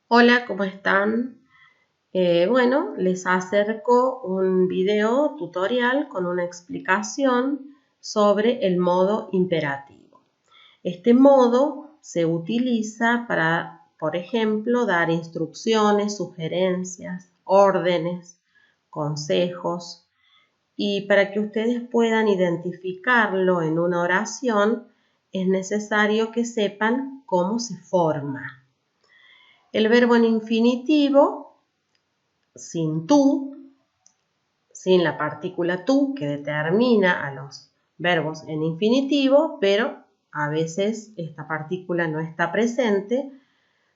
Hola, ¿cómo están? Bueno, les acerco un video tutorial con una explicación sobre el modo imperativo. Este modo se utiliza para, por ejemplo, dar instrucciones, sugerencias, órdenes, consejos, y para que ustedes puedan identificarlo en una oración es necesario que sepan cómo se forma. El verbo en infinitivo, sin tú, sin la partícula tú que determina a los verbos en infinitivo, pero a veces esta partícula no está presente,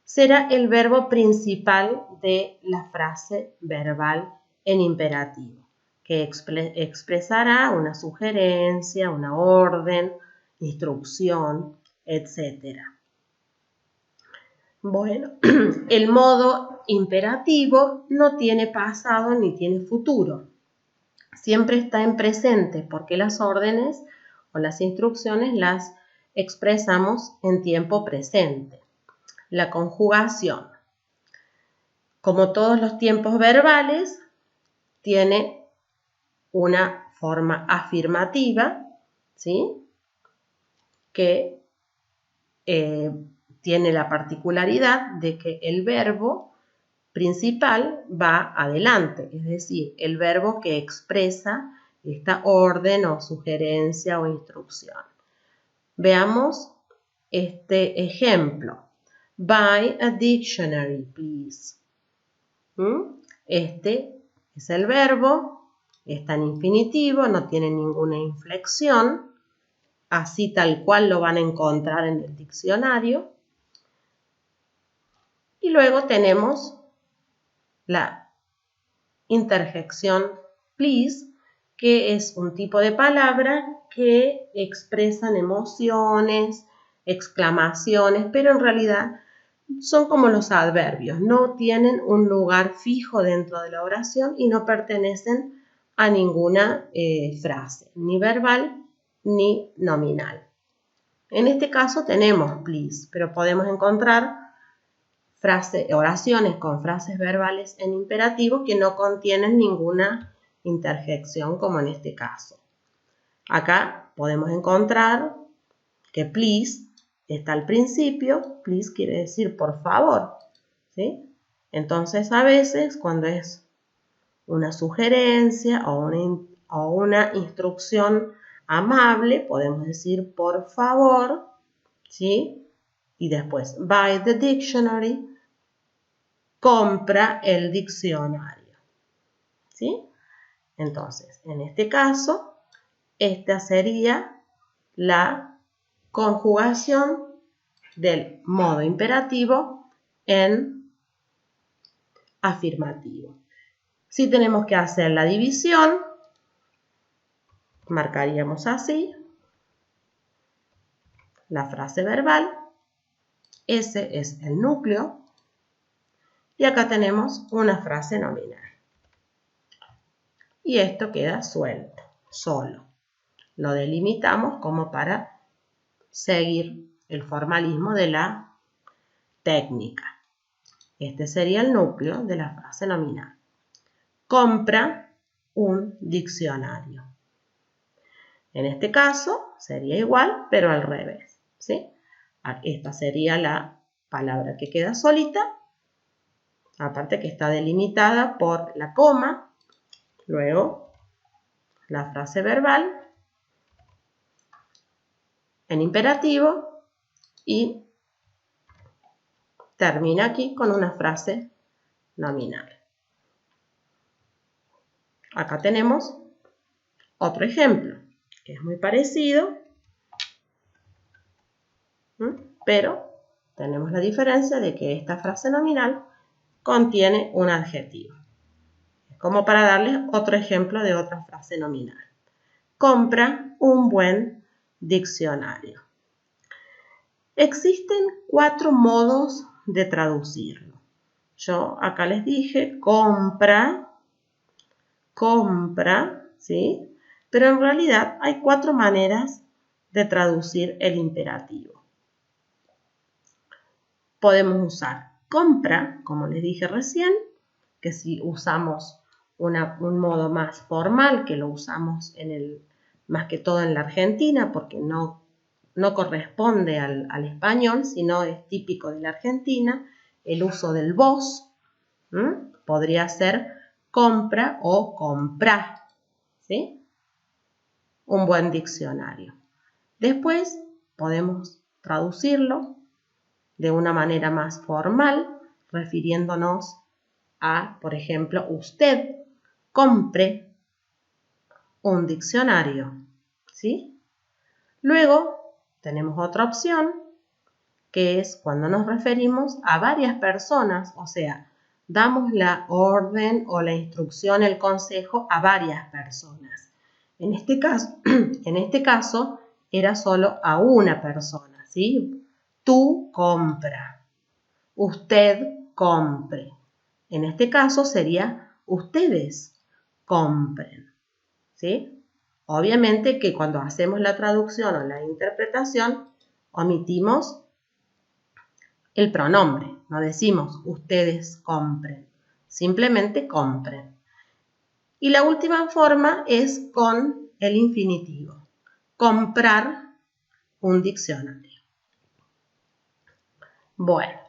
será el verbo principal de la frase verbal en imperativo, que expresará una sugerencia, una orden, instrucción, etc. Bueno, el modo imperativo no tiene pasado ni tiene futuro. Siempre está en presente porque las órdenes o las instrucciones las expresamos en tiempo presente. La conjugación, como todos los tiempos verbales, tiene una forma afirmativa, ¿sí? Que tiene la particularidad de que el verbo principal va adelante, es decir, el verbo que expresa esta orden o sugerencia o instrucción. Veamos este ejemplo. Buy a dictionary, please. Este es el verbo, está en infinitivo, no tiene ninguna inflexión, así tal cual lo van a encontrar en el diccionario. Y luego tenemos la interjección please, que es un tipo de palabra que expresan emociones, exclamaciones, pero en realidad son como los adverbios, no tienen un lugar fijo dentro de la oración y no pertenecen a ninguna frase, ni verbal ni nominal. En este caso tenemos please, pero podemos encontrar oraciones con frases verbales en imperativo que no contienen ninguna interjección, como en este caso. Acá podemos encontrar que please está al principio, please quiere decir por favor, ¿sí? Entonces a veces cuando es una sugerencia o una instrucción amable, podemos decir por favor, ¿sí? Y después, buy the dictionary, compra el diccionario, ¿sí? Entonces, en este caso, esta sería la conjugación del modo imperativo en afirmativo. Si tenemos que hacer la división, marcaríamos así la frase verbal, ese es el núcleo, y acá tenemos una frase nominal. Y esto queda suelto, solo. Lo delimitamos como para seguir el formalismo de la técnica. Este sería el núcleo de la frase nominal. Compra un diccionario. En este caso sería igual, pero al revés, ¿sí? Esta sería la palabra que queda solita, aparte que está delimitada por la coma, luego la frase verbal en imperativo y termina aquí con una frase nominal. Acá tenemos otro ejemplo, que es muy parecido, pero tenemos la diferencia de que esta frase nominal contiene un adjetivo. Es como para darles otro ejemplo de otra frase nominal. Compra un buen diccionario. Existen 4 modos de traducirlo. Yo acá les dije compra, ¿sí? Pero en realidad hay 4 maneras de traducir el imperativo. Podemos usar compra, como les dije recién, que si usamos un modo más formal, que lo usamos más que todo en la Argentina, porque no corresponde al español, sino es típico de la Argentina, el uso del vos. Podría ser compra o comprá, ¿sí? Un buen diccionario. Después podemos traducirlo de una manera más formal, refiriéndonos a, por ejemplo, usted compre un diccionario, ¿sí? Luego tenemos otra opción, que es cuando nos referimos a varias personas, o sea, damos la orden o la instrucción, el consejo a varias personas. En este caso era solo a una persona, ¿sí? Tú compra, usted compre. En este caso sería ustedes compren, ¿sí? Obviamente que cuando hacemos la traducción o la interpretación, omitimos el pronombre, no decimos ustedes compren, simplemente compren. Y la última forma es con el infinitivo, comprar un diccionario. Bueno,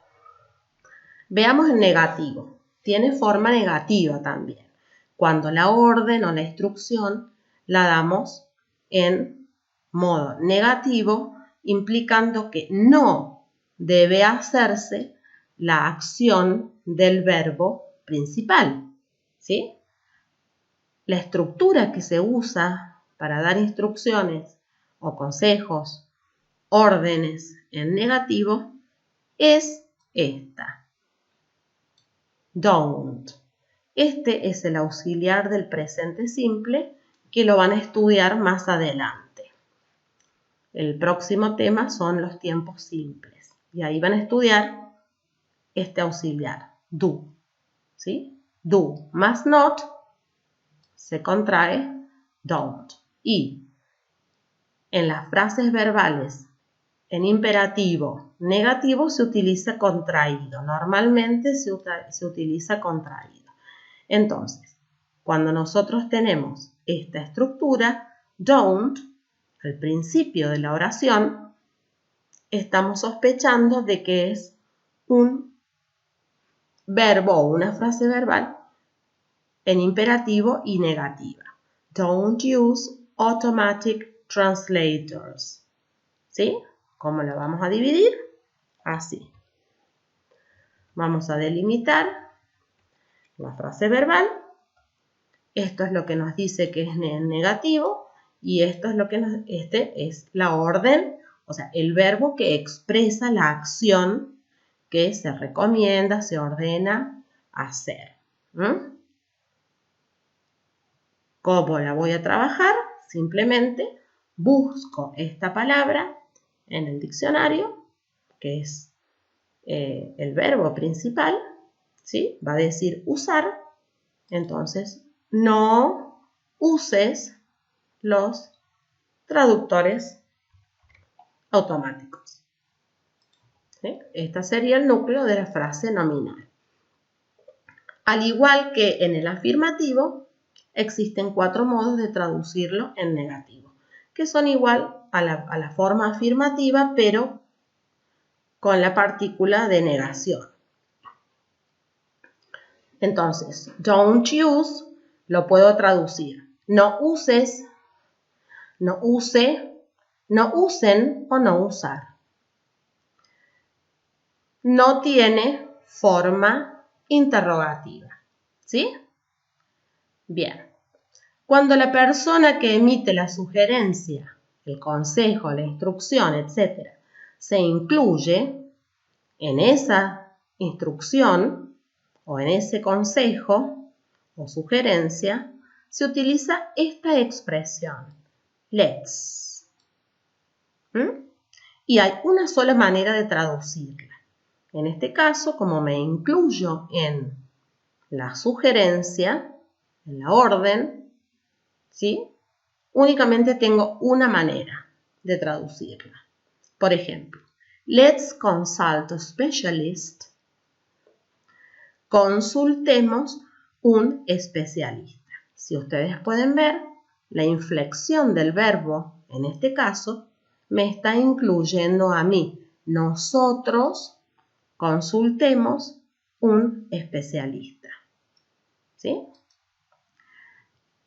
veamos el negativo, tiene forma negativa también, cuando la orden o la instrucción la damos en modo negativo, implicando que no debe hacerse la acción del verbo principal, ¿sí? La estructura que se usa para dar instrucciones o consejos, órdenes en negativo, es esta. Don't. Este es el auxiliar del presente simple que lo van a estudiar más adelante. El próximo tema son los tiempos simples y ahí van a estudiar este auxiliar, do, ¿sí? Do más not se contrae don't. Y en las frases verbales en imperativo negativo se utiliza contraído. Normalmente se utiliza contraído. Entonces, cuando nosotros tenemos esta estructura, don't, al principio de la oración, estamos sospechando de que es un verbo o una frase verbal en imperativo y negativa. Don't use automatic translators. ¿Sí? ¿Cómo la vamos a dividir? Así. Vamos a delimitar la frase verbal. Esto es lo que nos dice que es negativo y esto es lo que este es la orden, o sea, el verbo que expresa la acción que se recomienda, se ordena hacer. ¿Cómo la voy a trabajar? Simplemente busco esta palabra en el diccionario, que es el verbo principal, ¿sí? Va a decir usar, entonces no uses los traductores automáticos. ¿Sí? Este sería el núcleo de la frase nominal. Al igual que en el afirmativo, existen 4 modos de traducirlo en negativo, que son igual a la forma afirmativa, pero con la partícula de negación. Entonces, don't use lo puedo traducir. No uses, no use, no usen o no usar. No tiene forma interrogativa. ¿Sí? Bien. Cuando la persona que emite la sugerencia, el consejo, la instrucción, etc., se incluye en esa instrucción o en ese consejo o sugerencia, se utiliza esta expresión, let's. Y hay una sola manera de traducirla. En este caso, como me incluyo en la sugerencia, en la orden, ¿sí? Únicamente tengo una manera de traducirla. Por ejemplo, let's consult a specialist consultemos un especialista. Si ustedes pueden ver, la inflexión del verbo, en este caso, me está incluyendo a mí. Nosotros consultemos un especialista. ¿Sí?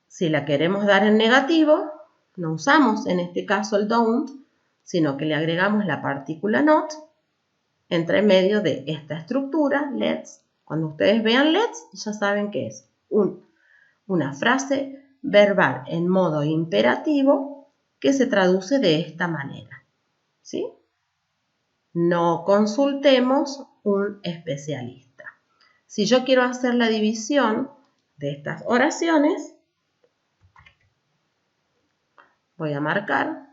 Si la queremos dar en negativo, no usamos en este caso el don't, sino que le agregamos la partícula not entre medio de esta estructura, let's. Cuando ustedes vean let's, ya saben que es una frase verbal en modo imperativo que se traduce de esta manera. ¿Sí? No consultemos un especialista. Si yo quiero hacer la división de estas oraciones, voy a marcar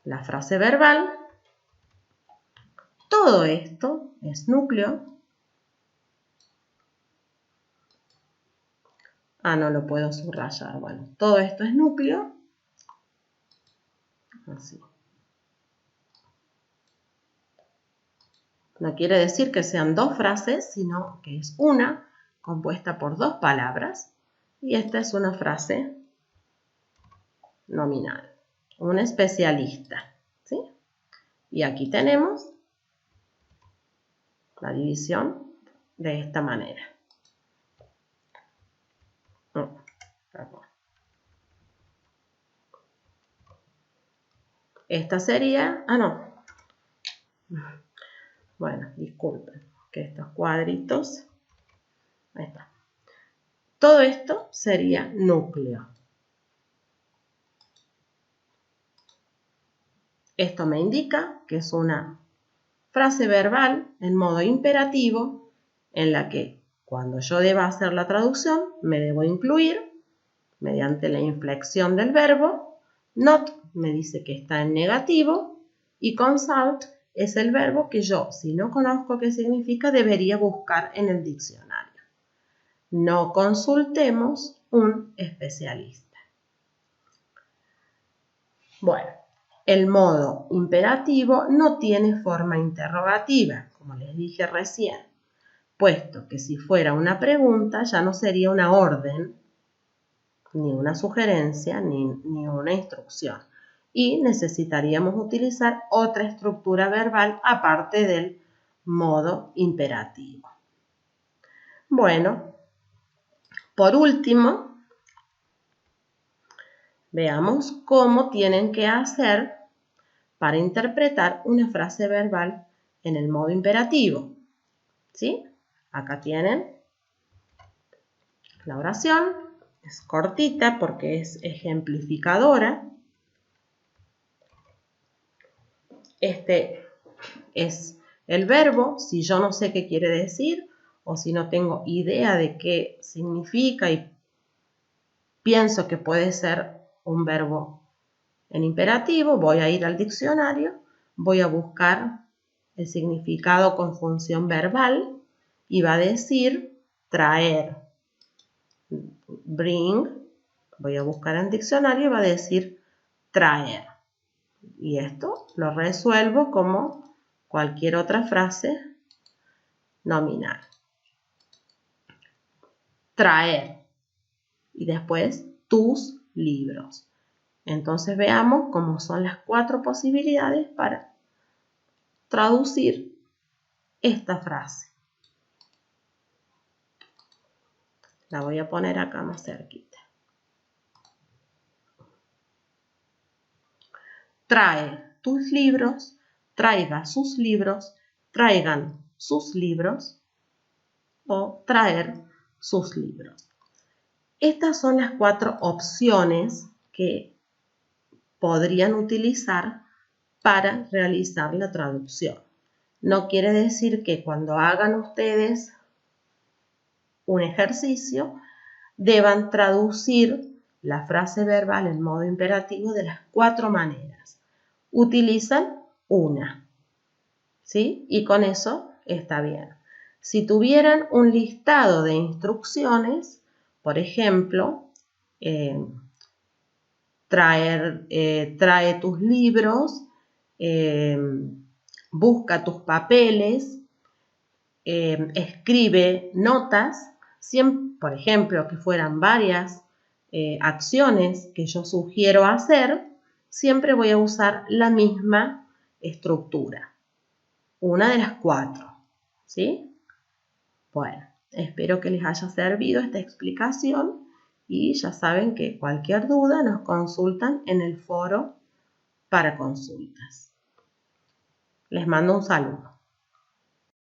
la frase verbal. Todo esto es núcleo. No lo puedo subrayar. Bueno, todo esto es núcleo. Así. No quiere decir que sean dos frases, sino que es una compuesta por dos palabras. Y esta es una frase nominal. Un especialista. ¿Sí? Y aquí tenemos la división de esta manera. Esta sería... no. Bueno, disculpen, que estos cuadritos... Ahí está. Todo esto sería núcleo. Esto me indica que es una frase verbal en modo imperativo en la que cuando yo deba hacer la traducción me debo incluir mediante la inflexión del verbo. Not me dice que está en negativo y consult es el verbo que yo, si no conozco qué significa, debería buscar en el diccionario. No consultemos un especialista. Bueno, el modo imperativo no tiene forma interrogativa, como les dije recién, puesto que si fuera una pregunta ya no sería una orden, ni una sugerencia, ni una instrucción. Y necesitaríamos utilizar otra estructura verbal aparte del modo imperativo. Bueno, por último, veamos cómo tienen que hacer para interpretar una frase verbal en el modo imperativo. ¿Sí? Acá tienen la oración. Es cortita porque es ejemplificadora. Este es el verbo. Si yo no sé qué quiere decir o si no tengo idea de qué significa y pienso que puede ser un verbo en imperativo, voy a ir al diccionario, voy a buscar el significado con función verbal y va a decir traer, bring, voy a buscar en diccionario y va a decir traer. Y esto lo resuelvo como cualquier otra frase nominal. Traer. Y después tus libros. Entonces veamos cómo son las 4 posibilidades para traducir esta frase. La voy a poner acá más cerquita. Trae tus libros, traiga sus libros, traigan sus libros o traer sus libros. Estas son las 4 opciones que podrían utilizar para realizar la traducción. No quiere decir que cuando hagan ustedes un ejercicio deban traducir la frase verbal en modo imperativo de las 4 maneras. Utilizan una, ¿sí? Y con eso está bien. Si tuvieran un listado de instrucciones, por ejemplo, trae tus libros, busca tus papeles, escribe notas, por ejemplo, que fueran varias acciones que yo sugiero hacer, siempre voy a usar la misma estructura, una de las 4, ¿sí? Bueno, espero que les haya servido esta explicación y ya saben que cualquier duda nos consultan en el foro para consultas. Les mando un saludo.